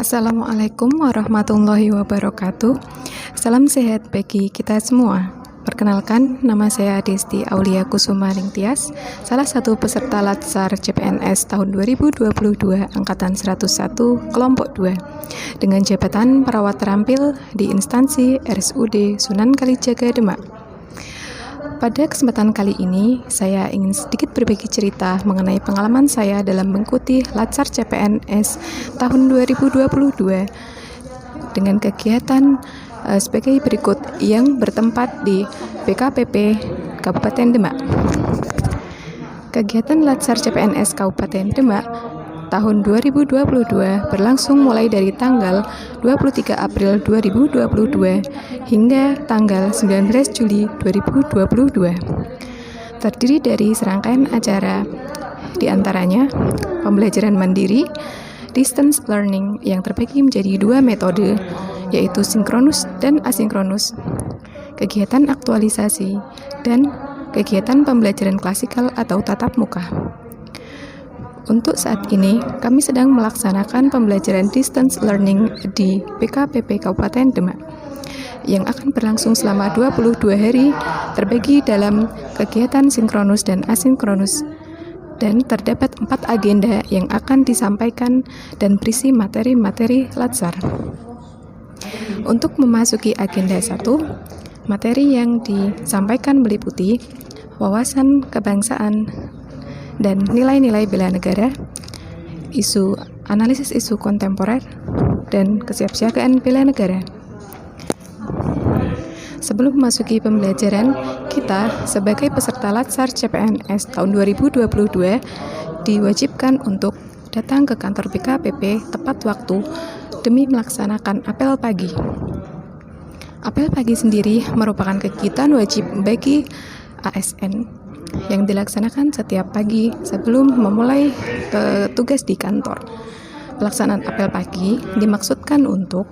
Assalamualaikum warahmatullahi wabarakatuh. Salam sehat bagi kita semua. Perkenalkan, nama saya Desti Aulia Kusuma Ningtyas, salah satu peserta Latsar CPNS tahun 2022 Angkatan 101 Kelompok 2 dengan jabatan perawat terampil di instansi RSUD Sunan Kalijaga Demak. Pada kesempatan kali ini, saya ingin sedikit berbagi cerita mengenai pengalaman saya dalam mengikuti Latsar CPNS tahun 2022 dengan kegiatan sebagai berikut yang bertempat di BKPP Kabupaten Demak. Kegiatan Latsar CPNS Kabupaten Demak tahun 2022 berlangsung mulai dari tanggal 23 April 2022 hingga tanggal 19 Juli 2022. Terdiri dari serangkaian acara, diantaranya pembelajaran mandiri, distance learning yang terbagi menjadi dua metode, yaitu sinkronus dan asinkronus, kegiatan aktualisasi, dan kegiatan pembelajaran klasikal atau tatap muka. Untuk saat ini, kami sedang melaksanakan pembelajaran distance learning di BKPP Kabupaten Demak yang akan berlangsung selama 22 hari terbagi dalam kegiatan sinkronus dan asinkronus, dan terdapat 4 agenda yang akan disampaikan dan berisi materi-materi Latsar. Untuk memasuki agenda 1, materi yang disampaikan meliputi wawasan kebangsaan dan nilai-nilai bela negara, analisis isu kontemporer, dan kesiapsiagaan bela negara. Sebelum memasuki pembelajaran, kita sebagai peserta Latsar CPNS tahun 2022 diwajibkan untuk datang ke kantor BKPP tepat waktu demi melaksanakan apel pagi. Apel pagi sendiri merupakan kegiatan wajib bagi ASN yang dilaksanakan setiap pagi sebelum memulai tugas di kantor. Pelaksanaan apel pagi dimaksudkan untuk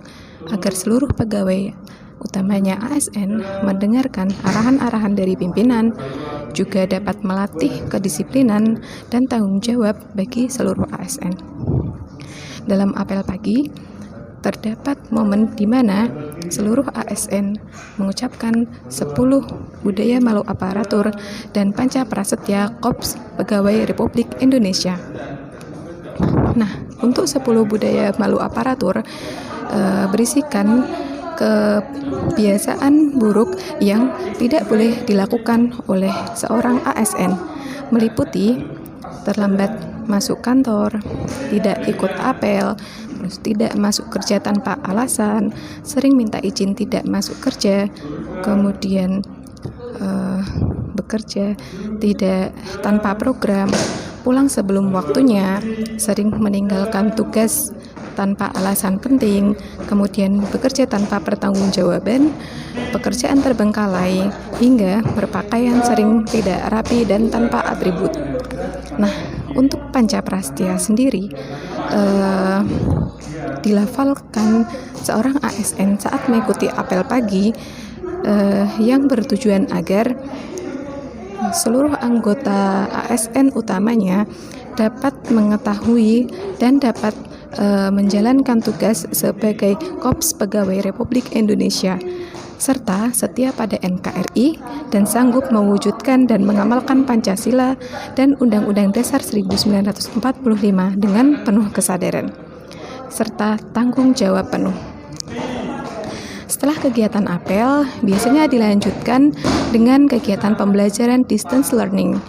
agar seluruh pegawai, utamanya ASN, mendengarkan arahan-arahan dari pimpinan, juga dapat melatih kedisiplinan dan tanggung jawab bagi seluruh ASN. Dalam apel pagi, terdapat momen di mana seluruh ASN mengucapkan 10 budaya malu aparatur dan panca prasetya Korps Pegawai Republik Indonesia. Nah, untuk 10 budaya malu aparatur berisikan kebiasaan buruk yang tidak boleh dilakukan oleh seorang ASN, meliputi terlambat masuk kantor, tidak ikut apel, terus tidak masuk kerja tanpa alasan, sering minta izin tidak masuk kerja, kemudian bekerja tidak tanpa program, pulang sebelum waktunya, sering meninggalkan tugas tanpa alasan penting, kemudian bekerja tanpa pertanggungjawaban, pekerjaan terbengkalai, hingga berpakaian sering tidak rapi dan tanpa atribut. Nah, untuk panca prasetya sendiri dilafalkan seorang ASN saat mengikuti apel pagi yang bertujuan agar seluruh anggota ASN utamanya dapat mengetahui dan dapat menjalankan tugas sebagai Korps Pegawai Republik Indonesia, serta setia pada NKRI dan sanggup mewujudkan dan mengamalkan Pancasila dan Undang-Undang Dasar 1945 dengan penuh kesadaran, serta tanggung jawab penuh. Setelah kegiatan apel, biasanya dilanjutkan dengan kegiatan pembelajaran distance learning.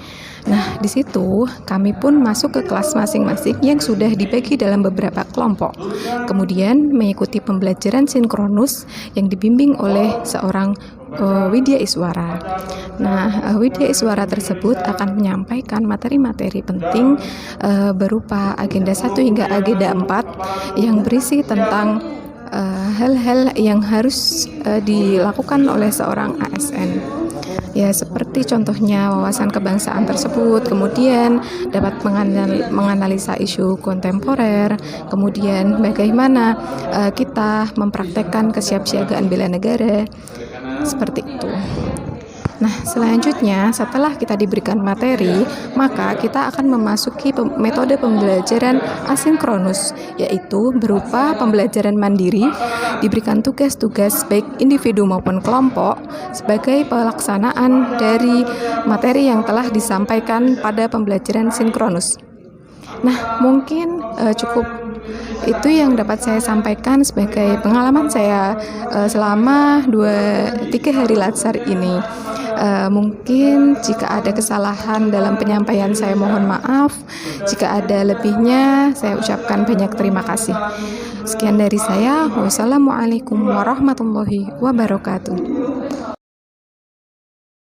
Nah, di situ kami pun masuk ke kelas masing-masing yang sudah dibagi dalam beberapa kelompok. Kemudian mengikuti pembelajaran sinkronus yang dibimbing oleh seorang Widya Iswara. Nah, Widya Iswara tersebut akan menyampaikan materi-materi penting berupa agenda 1 hingga agenda 4 yang berisi tentang hal-hal yang harus dilakukan oleh seorang ASN. Ya, seperti contohnya wawasan kebangsaan tersebut, kemudian dapat menganalisa isu kontemporer, kemudian bagaimana kita mempraktekkan kesiapsiagaan bela negara, seperti itu. Nah, selanjutnya setelah kita diberikan materi, maka kita akan memasuki metode pembelajaran asinkronus, yaitu berupa pembelajaran mandiri, diberikan tugas-tugas baik individu maupun kelompok sebagai pelaksanaan dari materi yang telah disampaikan pada pembelajaran sinkronus. Nah, mungkin cukup itu yang dapat saya sampaikan sebagai pengalaman saya selama 2-3 hari latsar ini. Mungkin jika ada kesalahan dalam penyampaian saya mohon maaf. Jika ada lebihnya saya ucapkan banyak terima kasih. Sekian dari saya. Wassalamualaikum warahmatullahi wabarakatuh.